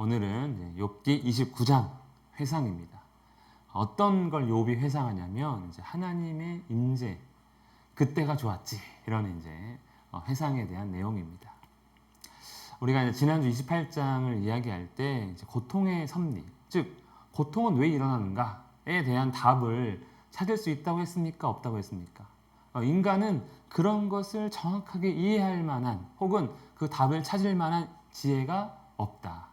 오늘은 욥기 29장 회상입니다. 어떤 걸 욥이 회상하냐면 이제 하나님의 임재, 그때가 좋았지, 이런 이제 회상에 대한 내용입니다. 우리가 이제 지난주 28장을 이야기할 때 이제 고통의 섭리, 즉 고통은 왜 일어나는가에 대한 답을 찾을 수 있다고 했습니까? 없다고 했습니까? 인간은 그런 것을 정확하게 이해할 만한 혹은 그 답을 찾을 만한 지혜가 없다.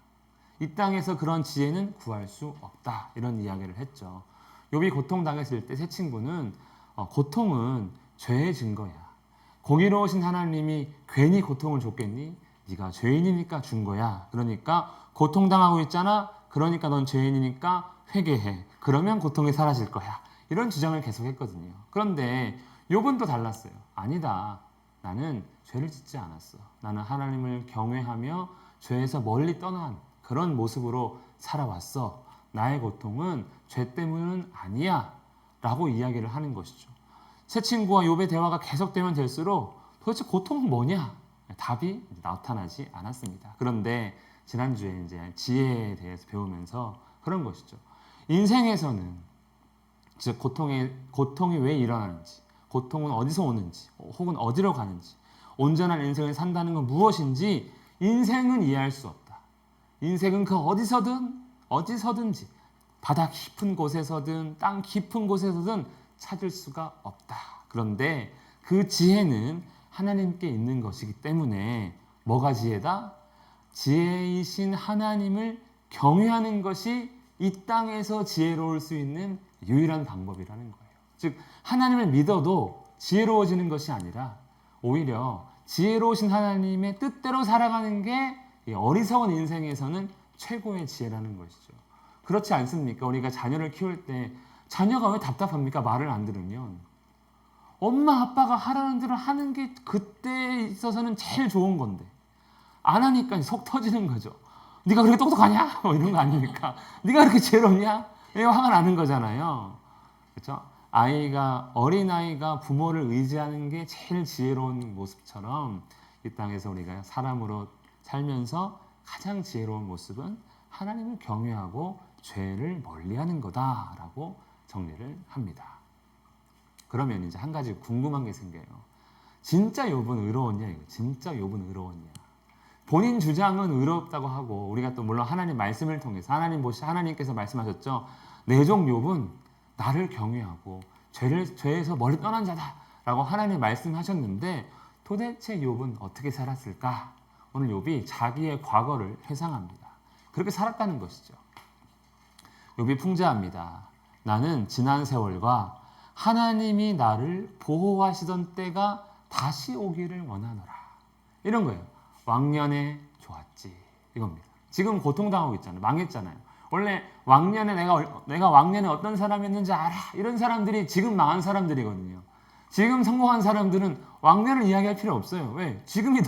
이 땅에서 그런 지혜는 구할 수 없다. 이런 이야기를 했죠. 욥이 고통당했을 때 세 친구는 고통은 죄의 증거야. 공의로우신 하나님이 괜히 고통을 줬겠니? 네가 죄인이니까 준 거야. 그러니까 고통당하고 있잖아. 그러니까 넌 죄인이니까 회개해. 그러면 고통이 사라질 거야. 이런 주장을 계속했거든요. 그런데 욥은 또 달랐어요. 아니다. 나는 죄를 짓지 않았어. 나는 하나님을 경외하며 죄에서 멀리 떠난 그런 모습으로 살아왔어. 나의 고통은 죄 때문은 아니야. 라고 이야기를 하는 것이죠. 세 친구와 욥의 대화가 계속되면 될수록 도대체 고통은 뭐냐? 답이 나타나지 않았습니다. 그런데 지난주에 이제 지혜에 대해서 배우면서 그런 것이죠. 인생에서는 즉 고통이 왜 일어나는지, 고통은 어디서 오는지, 혹은 어디로 가는지, 온전한 인생을 산다는 건 무엇인지 인생은 이해할 수 없다. 인생은 그 어디서든지 바다 깊은 곳에서든 땅 깊은 곳에서든 찾을 수가 없다. 그런데 그 지혜는 하나님께 있는 것이기 때문에 뭐가 지혜다? 지혜이신 하나님을 경외하는 것이 이 땅에서 지혜로울 수 있는 유일한 방법이라는 거예요. 즉 하나님을 믿어도 지혜로워지는 것이 아니라 오히려 지혜로우신 하나님의 뜻대로 살아가는 게 어리석은 인생에서는 최고의 지혜라는 것이죠. 그렇지 않습니까? 우리가 자녀를 키울 때 자녀가 왜 답답합니까? 말을 안 들으면. 엄마 아빠가 하라는 대로 하는 게 그때 있어서는 제일 좋은 건데 안 하니까 속 터지는 거죠. 네가 그렇게 똑똑하냐? 뭐 이런 거 아닙니까? 네가 그렇게 지혜롭냐? 이거 화가 나는 거잖아요. 그렇죠? 어린아이가 부모를 의지하는 게 제일 지혜로운 모습처럼 이 땅에서 우리가 사람으로 살면서 가장 지혜로운 모습은 하나님을 경외하고 죄를 멀리하는 거다라고 정리를 합니다. 그러면 이제 한 가지 궁금한 게 생겨요. 진짜 욥은 의로웠냐? 이거 진짜 욥은 의로웠냐? 본인 주장은 의롭다고 하고 우리가 또 물론 하나님 말씀을 통해서 하나님께서 말씀하셨죠. 내 종 욥은 나를 경외하고 죄에서 멀리 떠난 자다라고 하나님 말씀하셨는데 도대체 욥은 어떻게 살았을까? 오늘 욥이 자기의 과거를 회상합니다. 그렇게 살았다는 것이죠. 욥이 풍자합니다. 나는 지난 세월과 하나님이 나를 보호하시던 때가 다시 오기를 원하노라. 이런 거예요. 왕년에 좋았지. 이겁니다. 지금 고통당하고 있잖아요. 망했잖아요. 원래 왕년에 내가 왕년에 어떤 사람이었는지 알아. 이런 사람들이 지금 망한 사람들이거든요. 지금 성공한 사람들은 왕년을 이야기할 필요 없어요. 왜? 지금이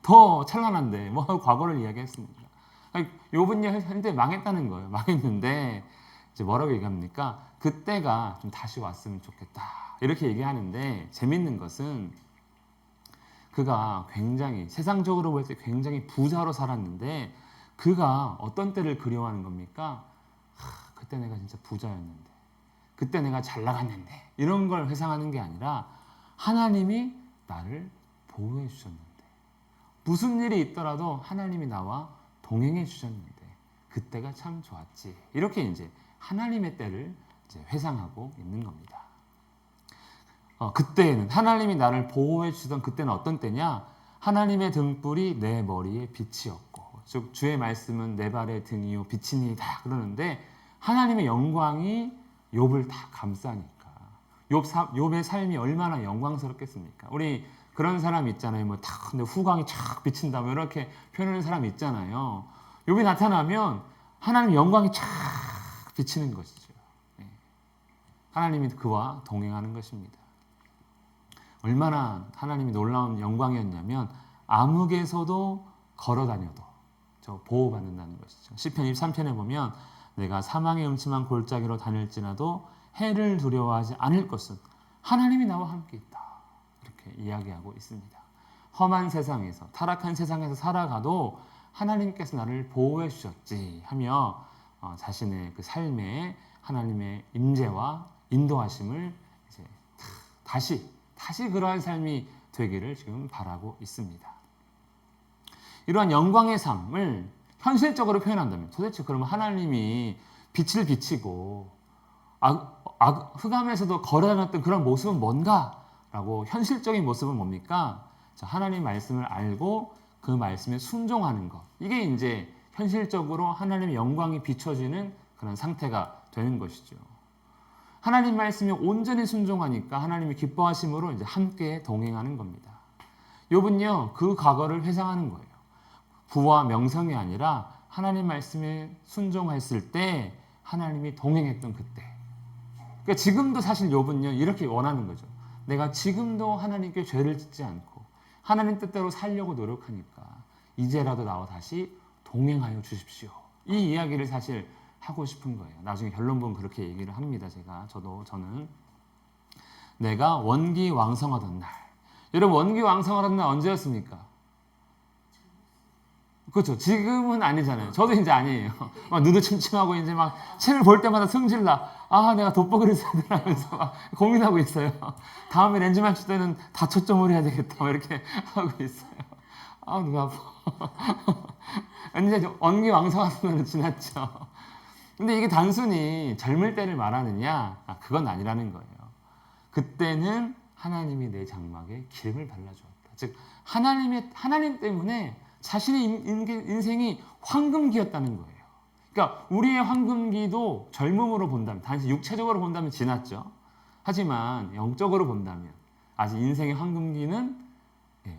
더 찬란한데 뭐 과거를 이야기했습니까? 욥은 현재 망했다는 거예요. 망했는데 이제 뭐라고 얘기합니까? 그때가 좀 다시 왔으면 좋겠다. 이렇게 얘기하는데 재밌는 것은 그가 굉장히 세상적으로 볼 때 굉장히 부자로 살았는데 그가 어떤 때를 그리워하는 겁니까? 그때 내가 진짜 부자였는데 그때 내가 잘 나갔는데 이런 걸 회상하는 게 아니라 하나님이 나를 보호해 주셨는데 무슨 일이 있더라도 하나님이 나와 동행해 주셨는데 그때가 참 좋았지. 이렇게 이제 하나님의 때를 이제 회상하고 있는 겁니다. 그때는 하나님이 나를 보호해 주시던 그때는 어떤 때냐? 하나님의 등불이 내 머리에 빛이었고 즉 주의 말씀은 내 발의 등이요 빛이니이다 그러는데 하나님의 영광이 욥을 다 감싸니까 욥의 삶이 얼마나 영광스럽겠습니까? 우리 그런 사람 있잖아요. 뭐 탁 근데 후광이 쫙 비친다 뭐 이렇게 표현하는 사람 있잖아요. 욥이 나타나면 하나님의 영광이 쫙 비치는 것이죠. 하나님이 그와 동행하는 것입니다. 얼마나 하나님이 놀라운 영광이었냐면 암흑에서도 걸어 다녀도 저 보호받는다는 것이죠. 시편 23편에 보면 내가 사망의 음침한 골짜기로 다닐지라도 해를 두려워하지 않을 것은 하나님이 나와 함께 있다. 이렇게 이야기하고 있습니다. 험한 세상에서 타락한 세상에서 살아가도 하나님께서 나를 보호해 주셨지 하며 자신의 그 삶에 하나님의 임재와 인도하심을 이제 다시 그러한 삶이 되기를 지금 바라고 있습니다. 이러한 영광의 삶을 현실적으로 표현한다면 도대체 그러면 하나님이 빛을 비치고 흑암에서도 걸어다녔던 그런 모습은 뭔가? 라고 현실적인 모습은 뭡니까? 하나님 말씀을 알고 그 말씀에 순종하는 것. 이게 이제 현실적으로 하나님의 영광이 비춰지는 그런 상태가 되는 것이죠. 하나님 말씀에 온전히 순종하니까 하나님이 기뻐하심으로 이제 함께 동행하는 겁니다. 욥은요, 그 과거를 회상하는 거예요. 부와 명성이 아니라 하나님 말씀에 순종했을 때 하나님이 동행했던 그때. 그러니까 지금도 사실 욥은요, 이렇게 원하는 거죠. 내가 지금도 하나님께 죄를 짓지 않고 하나님 뜻대로 살려고 노력하니까 이제라도 나와 다시 동행하여 주십시오. 이 이야기를 사실 하고 싶은 거예요. 나중에 결론 보면 그렇게 얘기를 합니다. 저는 내가 원기왕성하던 날. 여러분 원기왕성하던 날 언제였습니까? 그렇죠. 지금은 아니잖아요. 저도 이제 아니에요. 막 눈을 침침하고 이제 막 책을 볼 때마다 승질나. 내가 돋보기를 써야 되나 하면서 막 고민하고 있어요. 다음에 렌즈 맞출 때는 다초점을 해야 되겠다. 이렇게 하고 있어요. 눈 아파. 이제 원기왕성하던 날은 지났죠. 근데 이게 단순히 젊을 때를 말하느냐? 그건 아니라는 거예요. 그때는 하나님이 내 장막에 기름을 발라주었다. 즉 하나님 때문에 자신의 인생이 황금기였다는 거예요. 그러니까 우리의 황금기도 젊음으로 본다면, 단지 육체적으로 본다면 지났죠. 하지만 영적으로 본다면 아직 인생의 황금기는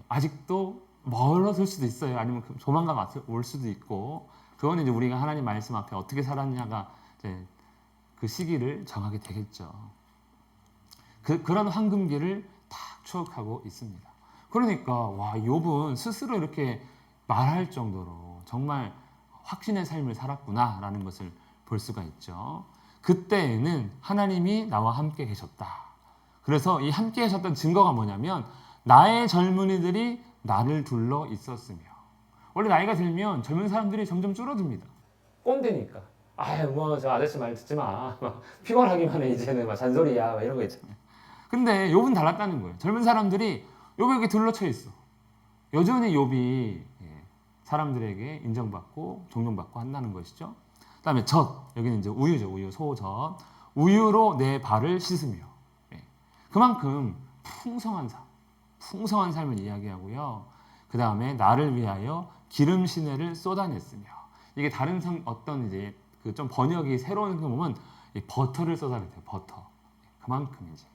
아직도 멀어질 수도 있어요. 아니면 조만간 올 수도 있고, 그거는 이제 우리가 하나님 말씀 앞에 어떻게 살았냐가 이제 그 시기를 정하게 되겠죠. 그런 황금기를 딱 추억하고 있습니다. 그러니까 욥은 스스로 이렇게 말할 정도로 정말 확신의 삶을 살았구나라는 것을 볼 수가 있죠. 그때에는 하나님이 나와 함께 계셨다. 그래서 이 함께 계셨던 증거가 뭐냐면 나의 젊은이들이 나를 둘러 있었으며, 원래 나이가 들면 젊은 사람들이 점점 줄어듭니다. 꼰대니까. 저 아저씨 말 듣지 마. 피곤하기만 해 이제는. 잔소리야. 이런 거 있잖아요. 근데 욥은 달랐다는 거예요. 젊은 사람들이 욥에게 둘러쳐 있어. 여전히 욥이 사람들에게 인정받고 존경받고 한다는 것이죠. 그다음에 젖, 여기는 이제 우유죠. 우유, 소젖. 우유로 내 발을 씻으며. 그만큼 풍성한 삶을 이야기하고요. 그 다음에 나를 위하여 기름 시내를 쏟아냈으며. 이게 다른 어떤 이제 그 좀 번역이 새로운 거 보면 버터를 쏟아냈대요. 버터. 그만큼 이제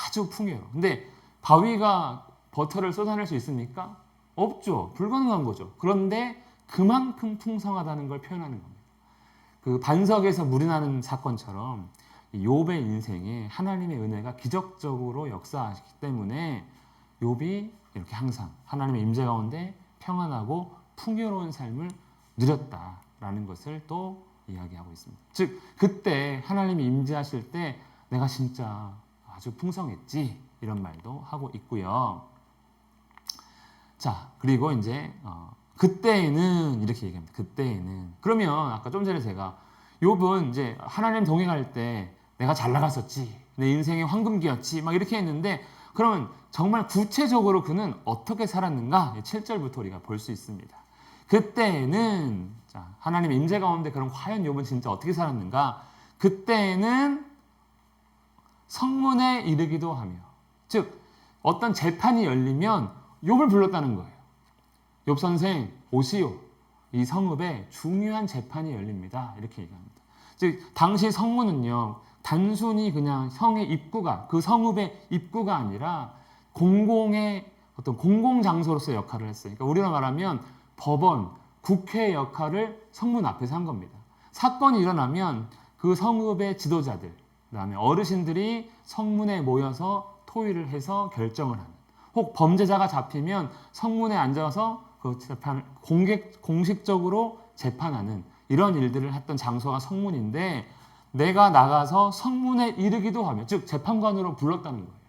아주 풍요해요. 근데 바위가 버터를 쏟아낼 수 있습니까? 없죠. 불가능한 거죠. 그런데 그만큼 풍성하다는 걸 표현하는 겁니다. 그 반석에서 물이 나는 사건처럼 욥의 인생에 하나님의 은혜가 기적적으로 역사하기 때문에 욥이 이렇게 항상 하나님의 임재 가운데 평안하고 풍요로운 삶을 누렸다라는 것을 또 이야기하고 있습니다. 즉 그때 하나님이 임재하실 때 내가 진짜 아주 풍성했지, 이런 말도 하고 있고요. 자, 그리고 이제 그때에는 이렇게 얘기합니다. 그때에는. 그러면 아까 좀 전에 제가 욥은 이제 하나님 동행할 때 내가 잘 나갔었지, 내 인생의 황금기였지, 막 이렇게 했는데, 그러면 정말 구체적으로 그는 어떻게 살았는가? 7절부터 우리가 볼 수 있습니다. 그때에는 하나님의 임재 가운데 그럼 과연 욥은 진짜 어떻게 살았는가? 그때에는 성문에 이르기도 하며, 즉 어떤 재판이 열리면 욥을 불렀다는 거예요. 욥 선생 오시오. 이 성읍에 중요한 재판이 열립니다. 이렇게 얘기합니다. 즉 당시 성문은요, 단순히 그냥 성의 입구가, 그 성읍의 입구가 아니라 공공의 어떤 공공장소로서의 역할을 했어요. 그러니까 우리로 말하면 법원, 국회의 역할을 성문 앞에서 한 겁니다. 사건이 일어나면 그 성읍의 지도자들, 그다음에 어르신들이 성문에 모여서 토의를 해서 결정을 하는, 혹 범죄자가 잡히면 성문에 앉아서 그 재판을 공식적으로 재판하는 이런 일들을 했던 장소가 성문인데, 내가 나가서 성문에 이르기도 하며, 즉 재판관으로 불렀다는 거예요.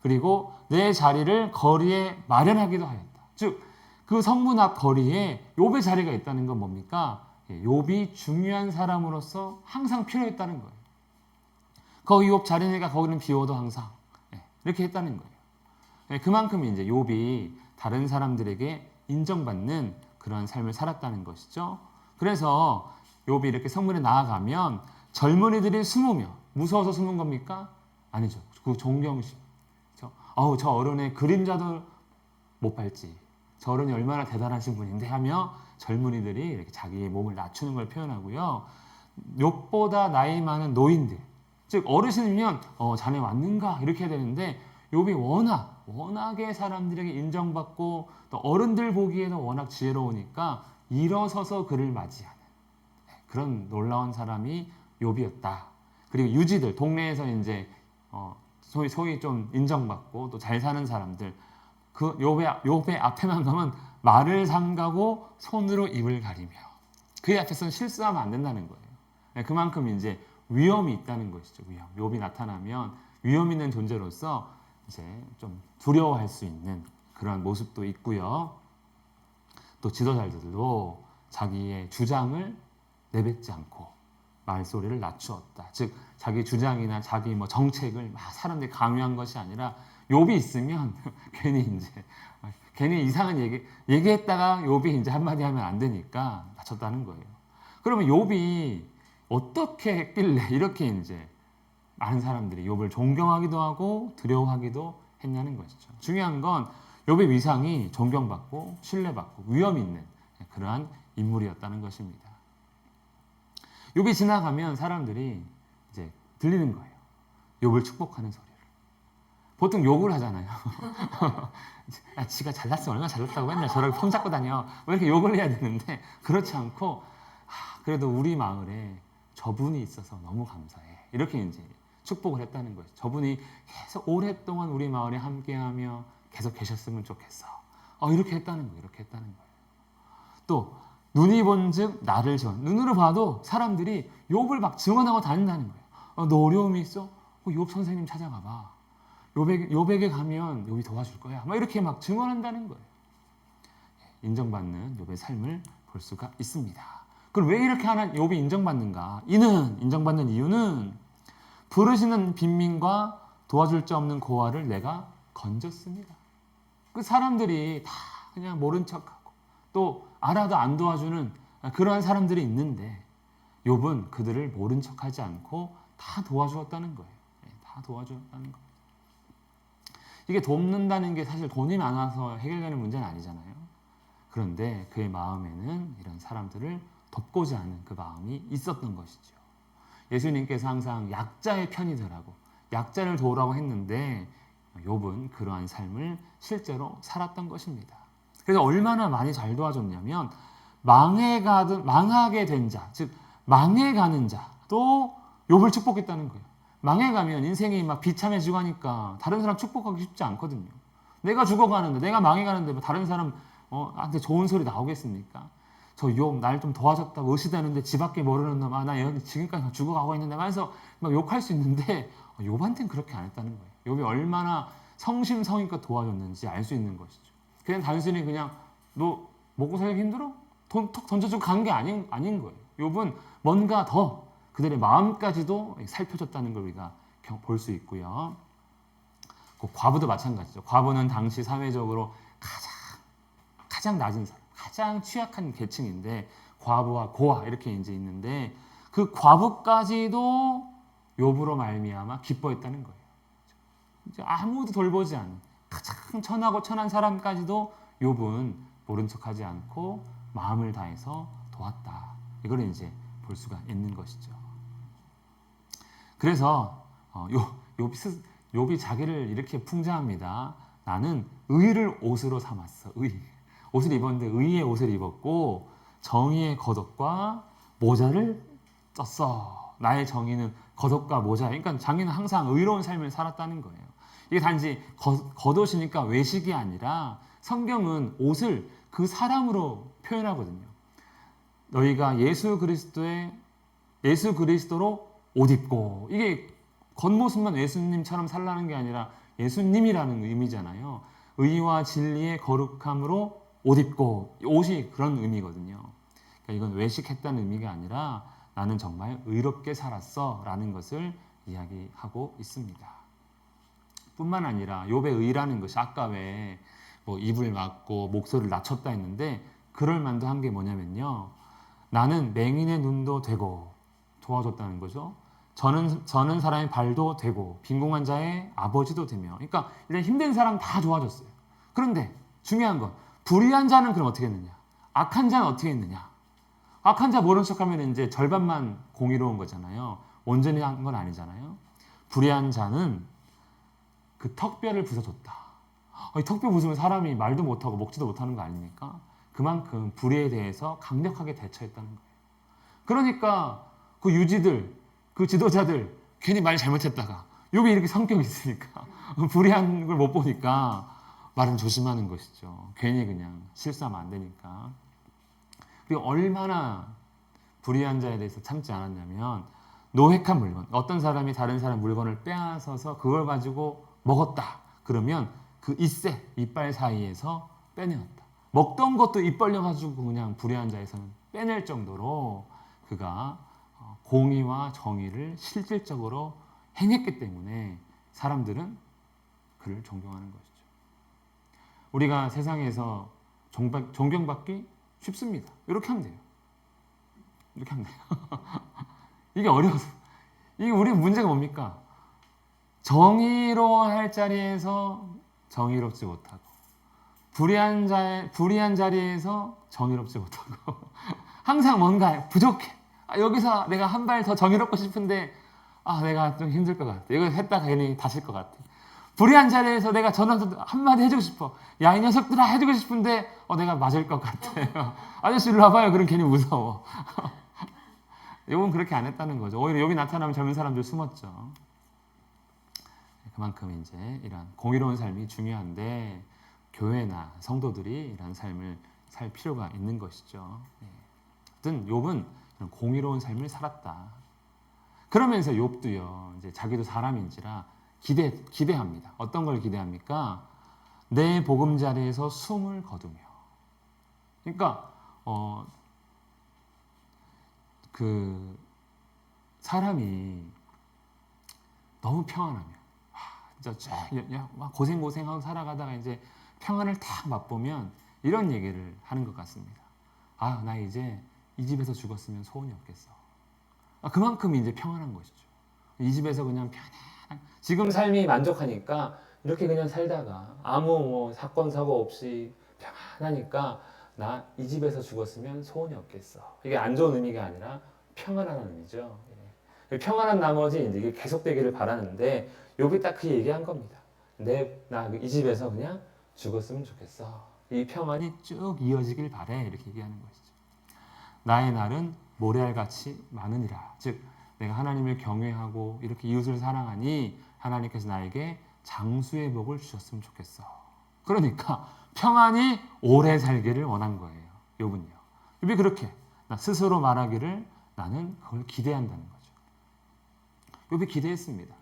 그리고 내 자리를 거리에 마련하기도 하였다. 즉 그 성문 앞 거리에 욥의 자리가 있다는 건 뭡니까? 욥이 중요한 사람으로서 항상 필요했다는 거예요. 거기 욥 자리니까 거기는 비워도 항상 이렇게 했다는 거예요. 그만큼 이제 욥이 다른 사람들에게 인정받는 그런 삶을 살았다는 것이죠. 그래서 욥이 이렇게 성문에 나아가면 젊은이들이 숨으며, 무서워서 숨은 겁니까? 아니죠. 그 존경심. 저 어른의 그림자도 못 밟지. 저 어른이 얼마나 대단하신 분인데 하며 젊은이들이 이렇게 자기의 몸을 낮추는 걸 표현하고요. 욥보다 나이 많은 노인들, 즉 어르신이면 자네 왔는가 이렇게 해야 되는데 욥이 워낙에 사람들에게 인정받고 또 어른들 보기에도 워낙 지혜로우니까 일어서서 그를 맞이하는 그런 놀라운 사람이 욥이었다. 그리고 유지들, 동네에서 이제 소위 좀 인정받고 또 잘 사는 사람들, 그 욥의 앞에만 가면 말을 삼가고 손으로 입을 가리며 그의 앞에서는 실수하면 안 된다는 거예요. 그만큼 이제 위험이 있다는 것이죠. 위험. 욥이 나타나면 위험 있는 존재로서 이제 좀 두려워할 수 있는 그런 모습도 있고요. 또 지도자들도 자기의 주장을 내뱉지 않고 말소리를 낮추었다. 즉 자기 주장이나 자기 정책을 막 사람들이 강요한 것이 아니라 욥이 있으면 괜히 이상한 얘기했다가 욥이 이제 한마디 하면 안 되니까 낮췄다는 거예요. 그러면 욥이 어떻게 했길래 이렇게 이제 많은 사람들이 욥을 존경하기도 하고 두려워하기도 했냐는 것이죠. 중요한 건 욥의 위상이 존경받고 신뢰받고 위험 있는 그러한 인물이었다는 것입니다. 욥이 지나가면 사람들이 이제 들리는 거예요. 욥을 축복하는 소리를. 보통 욕을 하잖아요. 야, 지가 잘났어. 얼마나 잘났다고 맨날 저렇게 손 잡고 다녀. 왜 이렇게 욕을 해야 되는데 그렇지 않고 그래도 우리 마을에 저분이 있어서 너무 감사해. 이렇게 이제 축복을 했다는 거예요. 저분이 계속 오랫동안 우리 마을에 함께하며 계속 계셨으면 좋겠어. 이렇게 했다는 거예요. 이렇게 했다는 거예요. 또 눈이 본즉 나를 증언. 눈으로 봐도 사람들이 욥을 막 증언하고 다닌다는 거예요. 너 어려움이 있어? 욥 선생님 찾아가봐. 욥에게 가면 욥이 도와줄 거야. 막 이렇게 막 증언한다는 거예요. 인정받는 욥의 삶을 볼 수가 있습니다. 그럼 왜 이렇게 하나 욥이 인정받는가? 이는 인정받는 이유는 부르시는 빈민과 도와줄 자 없는 고아를 내가 건졌습니다. 그 사람들이 다 그냥 모른 척하고 또 알아도 안 도와주는 그러한 사람들이 있는데 욥은 그들을 모른 척하지 않고 다 도와주었다는 거예요. 다 도와주었다는 거예요. 이게 돕는다는 게 사실 돈이 많아서 해결되는 문제는 아니잖아요. 그런데 그의 마음에는 이런 사람들을 돕고자 하는 그 마음이 있었던 것이죠. 예수님께서 항상 약자의 편이더라고 약자를 도우라고 했는데 욥은 그러한 삶을 실제로 살았던 것입니다. 그래서 얼마나 많이 잘 도와줬냐면 망하게 된 자, 즉 망해가는 자도 욥을 축복했다는 거예요. 망해가면 인생이 막 비참해지고 하니까 다른 사람 축복하기 쉽지 않거든요. 내가 죽어가는데 내가 망해가는데 다른 사람한테 좋은 소리 나오겠습니까? 저 욥 날 좀 도와줬다고 의시되는데 지 밖에 모르는 놈, 나 여기 지금까지 죽어가고 있는데 하면서 막 욕할 수 있는데 욥한테는 그렇게 안 했다는 거예요. 욥이 얼마나 성심성의껏 도와줬는지 알 수 있는 것이죠. 그냥 단순히 너 먹고 살기 힘들어? 돈 톡 던져주고 간 게 아닌 거예요. 욥은 뭔가 더 그들의 마음까지도 살펴줬다는 걸 우리가 볼 수 있고요. 그 과부도 마찬가지죠. 과부는 당시 사회적으로 가장 낮은 사람, 가장 취약한 계층인데 과부와 고아 이렇게 이제 있는데 그 과부까지도 욥으로 말미암아 기뻐했다는 거예요. 이제 아무도 돌보지 않은 가장 천하고 천한 사람까지도 욥은 모른 척하지 않고 마음을 다해서 도왔다. 이걸 이제 볼 수가 있는 것이죠. 그래서 욥이 자기를 이렇게 풍자합니다. 나는 의를 옷으로 삼았어. 옷을 입었는데 의의 옷을 입었고 정의의 겉옷과 모자를 쪘어. 나의 정의는 겉옷과 모자. 그러니까 자기는 항상 의로운 삶을 살았다는 거예요. 이게 단지 겉옷이니까 외식이 아니라 성경은 옷을 그 사람으로 표현하거든요. 너희가 예수 그리스도로 옷 입고, 이게 겉모습만 예수님처럼 살라는 게 아니라 예수님이라는 의미잖아요. 의와 진리의 거룩함으로 옷 입고, 옷이 그런 의미거든요. 그러니까 이건 외식했다는 의미가 아니라 나는 정말 의롭게 살았어 라는 것을 이야기하고 있습니다. 뿐만 아니라 욥의 의라는 것이 아까 왜 뭐 입을 막고 목소리를 낮췄다 했는데 그럴 만도 한 게 뭐냐면요. 나는 맹인의 눈도 되고 도와줬다는 거죠. 저는 사람의 발도 되고 빈궁한 자의 아버지도 되며, 그러니까 이런 힘든 사람 다 도와줬어요. 그런데 중요한 건 불의한 자는 그럼 어떻게 했느냐? 악한 자는 어떻게 했느냐? 악한 자 모른 척하면 이제 절반만 공의로운 거잖아요. 온전히 한 건 아니잖아요. 불의한 자는 그 턱뼈를 부숴줬다. 이 턱뼈 부수면 사람이 말도 못하고 먹지도 못하는 거 아닙니까? 그만큼 불의에 대해서 강력하게 대처했다는 거예요. 그러니까 그 유지들, 그 지도자들 괜히 말 잘못했다가 욥이 이렇게 성격이 있으니까 불의한 걸 못 보니까 말은 조심하는 것이죠. 괜히 그냥 실수하면 안 되니까. 그리고 얼마나 불의한 자에 대해서 참지 않았냐면 노획한 물건, 어떤 사람이 다른 사람 물건을 빼앗아서 그걸 가지고 먹었다. 그러면 그 이빨 사이에서 빼내었다. 먹던 것도 입 벌려가지고 그냥 불의한 자에서는 빼낼 정도로 그가 공의와 정의를 실질적으로 행했기 때문에 사람들은 그를 존경하는 것이죠. 우리가 세상에서 존경받기 쉽습니다. 이렇게 하면 돼요. 이렇게 하면 돼요. 이게 어려워서. 이게 우리 문제가 뭡니까? 정의로워할 자리에서 정의롭지 못하고, 불의한 자리에서 정의롭지 못하고, 항상 뭔가 부족해. 여기서 내가 한 발 더 정의롭고 싶은데, 내가 좀 힘들 것 같아. 이거 했다가 괜히 다칠 것 같아. 불의한 자리에서 내가 전화도 한마디 해주고 싶어. 야, 이 녀석들아 해주고 싶은데, 내가 맞을 것 같아. 아저씨 일로 와봐요. 그럼 괜히 무서워. 욥은 그렇게 안 했다는 거죠. 오히려 욥이 나타나면 젊은 사람들 숨었죠. 그만큼 이제 이런 공의로운 삶이 중요한데 교회나 성도들이 이런 삶을 살 필요가 있는 것이죠. 어쨌든 욥은 공의로운 삶을 살았다. 그러면서 욥도요, 이제 자기도 사람인지라 기대합니다. 어떤 걸 기대합니까? 내 보금자리에서 숨을 거두며. 그러니까 그 사람이 너무 평안하면, 진짜 막 고생하고 살아가다가 이제 평안을 딱 맛보면 이런 얘기를 하는 것 같습니다. 나 이제 이 집에서 죽었으면 소원이 없겠어. 그만큼 이제 평안한 것이죠. 이 집에서 그냥 지금 삶이 만족하니까 이렇게 그냥 살다가 아무 사건 사고 없이 평안하니까 나 이 집에서 죽었으면 소원이 없겠어. 이게 안 좋은 의미가 아니라 평안한 의미죠. 평안한 나머지 이제 이게 계속되기를 바라는데 욥이 딱 그 얘기한 겁니다. 나 이 집에서 그냥 죽었으면 좋겠어. 이 평안이 쭉 이어지길 바래. 이렇게 얘기하는 것이죠. 나의 날은 모래알같이 많으니라. 즉 내가 하나님을 경외하고 이렇게 이웃을 사랑하니 하나님께서 나에게 장수의 복을 주셨으면 좋겠어. 그러니까 평안히 오래 살기를 원한 거예요. 욥은요. 욥이 그렇게 스스로 말하기를 나는 그걸 기대한다는 거죠. 욥이 기대했습니다.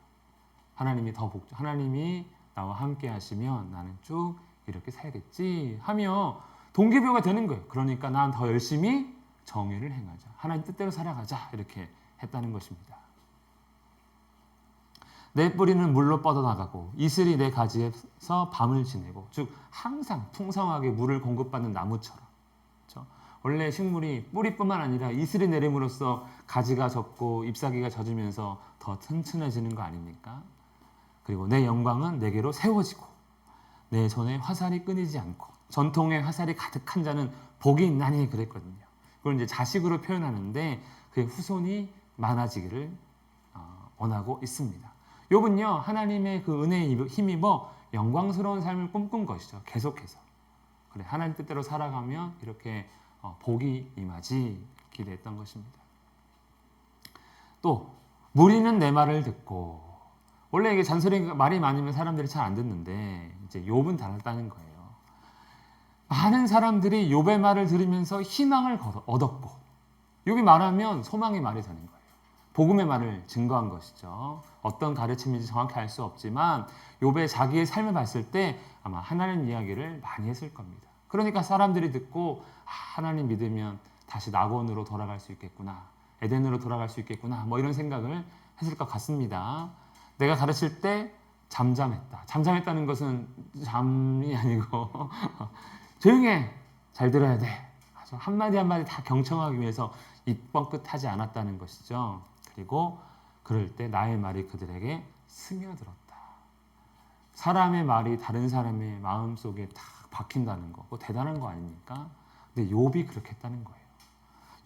하나님이 나와 함께 하시면 나는 쭉 이렇게 살겠지 하며 동기부여가 되는 거예요. 그러니까 난 더 열심히 정의를 행하자. 하나님 뜻대로 살아가자. 이렇게 했다는 것입니다. 내 뿌리는 물로 뻗어나가고 이슬이 내 가지에서 밤을 지내고, 즉 항상 풍성하게 물을 공급받는 나무처럼. 그렇죠? 원래 식물이 뿌리뿐만 아니라 이슬이 내림으로써 가지가 젖고 잎사귀가 젖으면서 더 튼튼해지는 거 아닙니까? 그리고 내 영광은 내게로 세워지고 내 손에 화살이 끊이지 않고 전통에 화살이 가득한 자는 복이 있나니 그랬거든요. 그걸 이제 자식으로 표현하는데 그의 후손이 많아지기를 원하고 있습니다. 욥은요, 하나님의 그 은혜에 힘입어 영광스러운 삶을 꿈꾼 것이죠. 계속해서. 그래, 하나님 뜻대로 살아가면 이렇게 복이 임하지 기대했던 것입니다. 또 무리는 내 말을 듣고, 원래 이게 잔소리 말이 많으면 사람들이 잘 안 듣는데 이제 욥은 달랐다는 거예요. 많은 사람들이 욥의 말을 들으면서 희망을 얻었고, 욥이 말하면 소망의 말이 되는 거예요. 복음의 말을 증거한 것이죠. 어떤 가르침인지 정확히 알 수 없지만 욥의 자기의 삶을 봤을 때 아마 하나님 이야기를 많이 했을 겁니다. 그러니까 사람들이 듣고 하나님 믿으면 다시 낙원으로 돌아갈 수 있겠구나, 에덴으로 돌아갈 수 있겠구나, 뭐 이런 생각을 했을 것 같습니다. 내가 가르칠 때 잠잠했다. 잠잠했다는 것은 잠이 아니고 조용해, 잘 들어야 돼. 한마디 한마디 다 경청하기 위해서 입 뻥끗하지 않았다는 것이죠. 그리고 그럴 때 나의 말이 그들에게 스며들었다. 사람의 말이 다른 사람의 마음속에 딱 박힌다는 거, 그거 대단한 거 아닙니까? 근데 욥이 그렇게 했다는 거예요.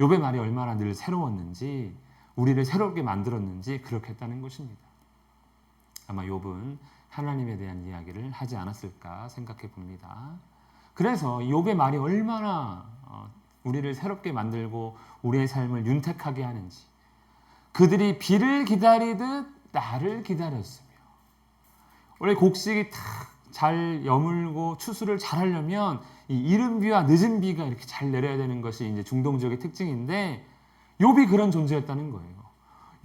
욥의 말이 얼마나 늘 새로웠는지, 우리를 새롭게 만들었는지 그렇게 했다는 것입니다. 아마 욥은 하나님에 대한 이야기를 하지 않았을까 생각해 봅니다. 그래서 욥의 말이 얼마나 우리를 새롭게 만들고 우리의 삶을 윤택하게 하는지, 그들이 비를 기다리듯 나를 기다렸으며, 원래 곡식이 탁 잘 여물고 추수를 잘 하려면 이 이른 비와 늦은 비가 이렇게 잘 내려야 되는 것이 이제 중동 지역의 특징인데, 욥이 그런 존재였다는 거예요.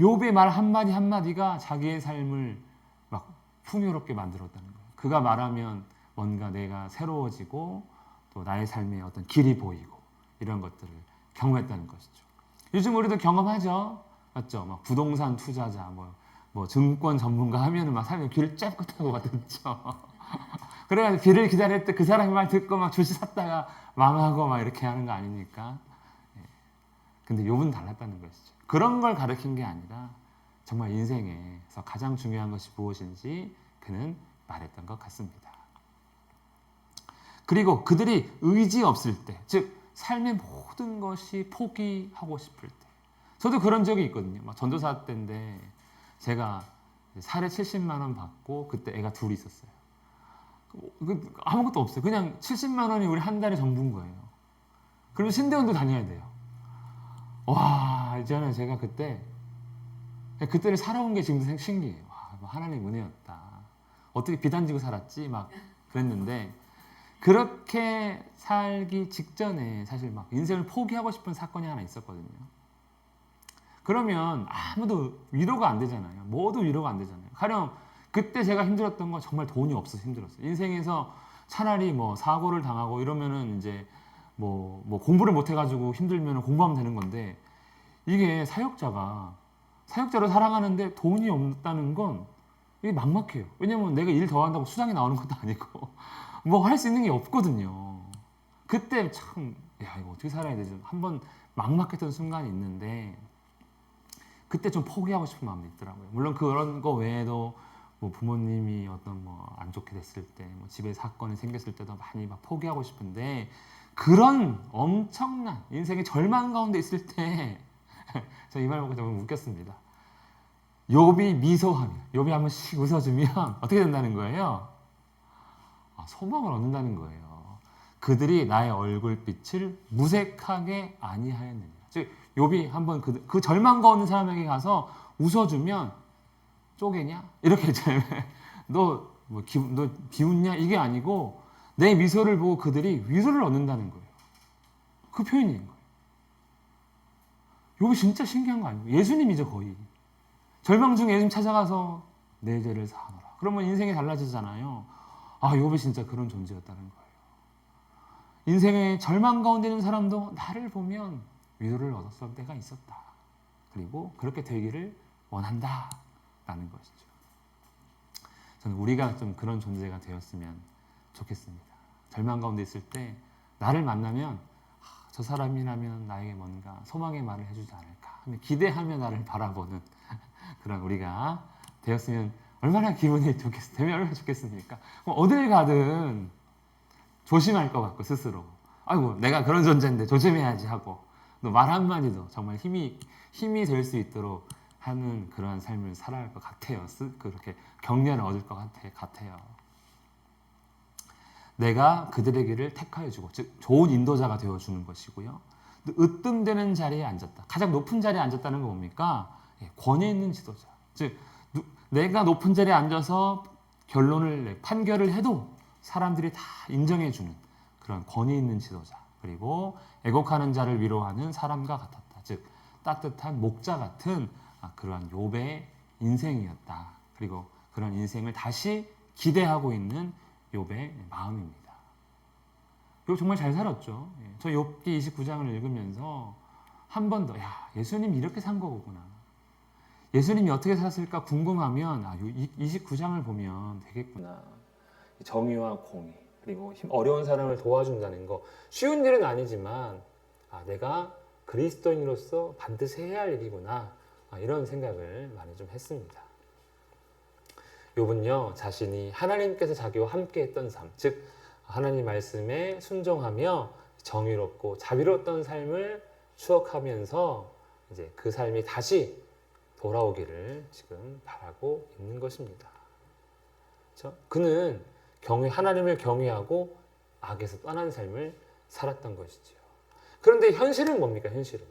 욥의 말 한마디 한마디가 자기의 삶을 막 풍요롭게 만들었다는 거예요. 그가 말하면 뭔가 내가 새로워지고 또 나의 삶에 어떤 길이 보이고 이런 것들을 경험했다는 것이죠. 요즘 우리도 경험하죠. 맞죠? 막 부동산 투자자, 뭐 증권 전문가 하면은 막 삶에 귀를 쬐끗하고 듣죠. 그래가지고 비를 기다릴 때 그 사람의 말 듣고 막 주식 샀다가 망하고 막 이렇게 하는 거 아닙니까? 근데 욥은 달랐다는 것이죠. 그런 걸 가르친 게 아니라 정말 인생에서 가장 중요한 것이 무엇인지 그는 말했던 것 같습니다. 그리고 그들이 의지 없을 때, 즉 삶의 모든 것이 포기하고 싶을 때, 저도 그런 적이 있거든요. 막 전도사 때인데 제가 살에 70만 원 받고 그때 애가 둘이 있었어요. 아무것도 없어요. 그냥 70만 원이 우리 한 달에 전부인 거예요. 그러면 신대원도 다녀야 돼요. 와, 이제는 제가 그때를 살아온 게 지금도 신기해요. 와, 하나님의 은혜였다. 어떻게 비단지고 살았지? 막 그랬는데, 그렇게 살기 직전에 사실 막 인생을 포기하고 싶은 사건이 하나 있었거든요. 그러면 아무도 위로가 안 되잖아요. 모두 위로가 안 되잖아요. 가령 그때 제가 힘들었던 건 정말 돈이 없어서 힘들었어요. 인생에서 차라리 뭐 사고를 당하고 이러면은 이제 뭐 공부를 못 해가지고 힘들면 공부하면 되는 건데, 이게 사역자로 살아가는데 돈이 없다는 건 이게 막막해요. 왜냐면 내가 일 더 한다고 수당이 나오는 것도 아니고 뭐 할 수 있는 게 없거든요. 그때 참, 야, 이거 어떻게 살아야 되지? 한번 막막했던 순간이 있는데, 그때 좀 포기하고 싶은 마음이 있더라고요. 물론 그런 거 외에도 뭐 부모님이 어떤 뭐 안 좋게 됐을 때, 뭐 집에 사건이 생겼을 때도 많이 막 포기하고 싶은데, 그런 엄청난 인생의 절망 가운데 있을 때 저 이 말 보고 좀 웃겼습니다. 욥이 미소하며, 욥이 한 번씩 웃어주면 어떻게 된다는 거예요? 소망을 얻는다는 거예요. 그들이 나의 얼굴빛을 무색하게 아니하였느냐. 즉 욥이 한번 그 절망 가운데 사람에게 가서 웃어주면 쪼개냐? 이렇게 했잖아요. 너 비웃냐? 이게 아니고 내 미소를 보고 그들이 위로를 얻는다는 거예요. 그 표현인 거예요. 욥이 진짜 신기한 거 아니에요? 예수님이죠, 거의. 절망 중에 예수님 찾아가서 내 죄를 사하노라. 그러면 인생이 달라지잖아요. 욥이 진짜 그런 존재였다는 거예요. 인생의 절망 가운데 있는 사람도 나를 보면 위로를 얻었을 때가 있었다. 그리고 그렇게 되기를 원한다. 라는 것이죠. 저는 우리가 좀 그런 존재가 되었으면 좋겠습니다. 절망 가운데 있을 때 나를 만나면 저 사람이라면 나에게 뭔가 소망의 말을 해주지 않을까 하며 기대하며 나를 바라보는 그런 우리가 되었으면 얼마나 기분이 되면 얼마나 좋겠습니까? 어딜 가든 조심할 것 같고 스스로, 아이고 내가 그런 존재인데 조심해야지 하고, 또 말 한마디도 정말 힘이 될 수 있도록 하는 그러한 삶을 살아갈 것 같아요. 그렇게 격려를 얻을 것 같아요. 내가 그들의 길을 택하여 주고, 즉 좋은 인도자가 되어 주는 것이고요. 으뜸되는 자리에 앉았다. 가장 높은 자리에 앉았다는 거 뭡니까? 권위 있는 지도자. 즉 내가 높은 자리에 앉아서 판결을 해도 사람들이 다 인정해 주는 그런 권위 있는 지도자. 그리고 애곡하는 자를 위로하는 사람과 같았다. 즉 따뜻한 목자 같은 그러한 욥의 인생이었다. 그리고 그런 인생을 다시 기대하고 있는 욥의 마음입니다. 욥 정말 잘 살았죠. 예. 저 욥기 29장을 읽으면서 한 번 더, 야, 예수님이 이렇게 산 거구나. 예수님이 어떻게 샀을까 궁금하면 29장을 보면 되겠구나. 정의와 공의, 그리고 어려운 사람을 도와준다는 거 쉬운 일은 아니지만 내가 그리스도인으로서 반드시 해야 할 일이구나, 이런 생각을 많이 좀 했습니다. 욥은요, 자신이 하나님께서 자기와 함께 했던 삶, 즉 하나님 말씀에 순종하며 정의롭고 자비로웠던 삶을 추억하면서 이제 그 삶이 다시 돌아오기를 지금 바라고 있는 것입니다. 그렇죠? 그는 하나님을 경외하고 악에서 떠난 삶을 살았던 것이지요. 그런데 현실은 뭡니까? 현실은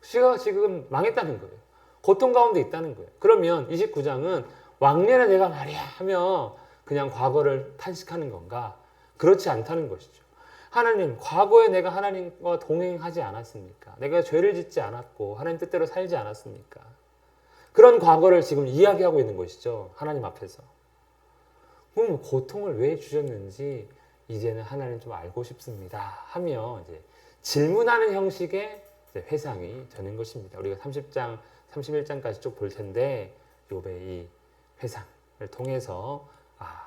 시가 지금 망했다는 거예요. 고통 가운데 있다는 거예요. 그러면 29장은 왕년에 내가 말이야 하며 그냥 과거를 탄식하는 건가? 그렇지 않다는 것이죠. 하나님, 과거에 내가 하나님과 동행하지 않았습니까? 내가 죄를 짓지 않았고 하나님 뜻대로 살지 않았습니까? 그런 과거를 지금 이야기하고 있는 것이죠. 하나님 앞에서. 그럼 고통을 왜 주셨는지 이제는 하나님 좀 알고 싶습니다 하며 이제 질문하는 형식의 회상이 되는 것입니다. 우리가 30장, 31장까지 쭉 볼 텐데 욥의 이 회상을 통해서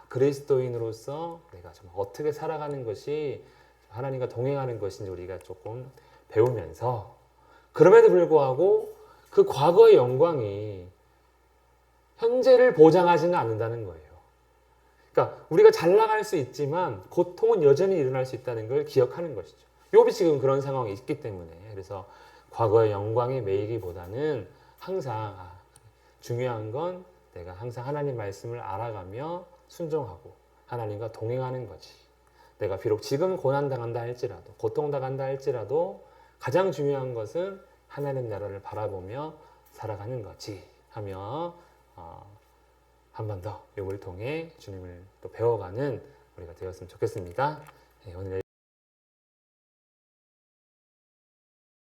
그리스도인으로서 내가 좀 어떻게 살아가는 것이 하나님과 동행하는 것인지 우리가 조금 배우면서, 그럼에도 불구하고 그 과거의 영광이 현재를 보장하지는 않는다는 거예요. 그러니까 우리가 잘 나갈 수 있지만 고통은 여전히 일어날 수 있다는 걸 기억하는 것이죠. 욥이 지금 그런 상황이 있기 때문에, 그래서 과거의 영광에 매이기보다는 항상 중요한 건 내가 항상 하나님 말씀을 알아가며 순종하고 하나님과 동행하는 거지. 내가 비록 지금 고난당한다 할지라도, 고통당한다 할지라도 가장 중요한 것은 하나님 나라를 바라보며 살아가는 거지 하며 한 번 더 욥을 통해 주님을 또 배워가는 우리가 되었으면 좋겠습니다. 오늘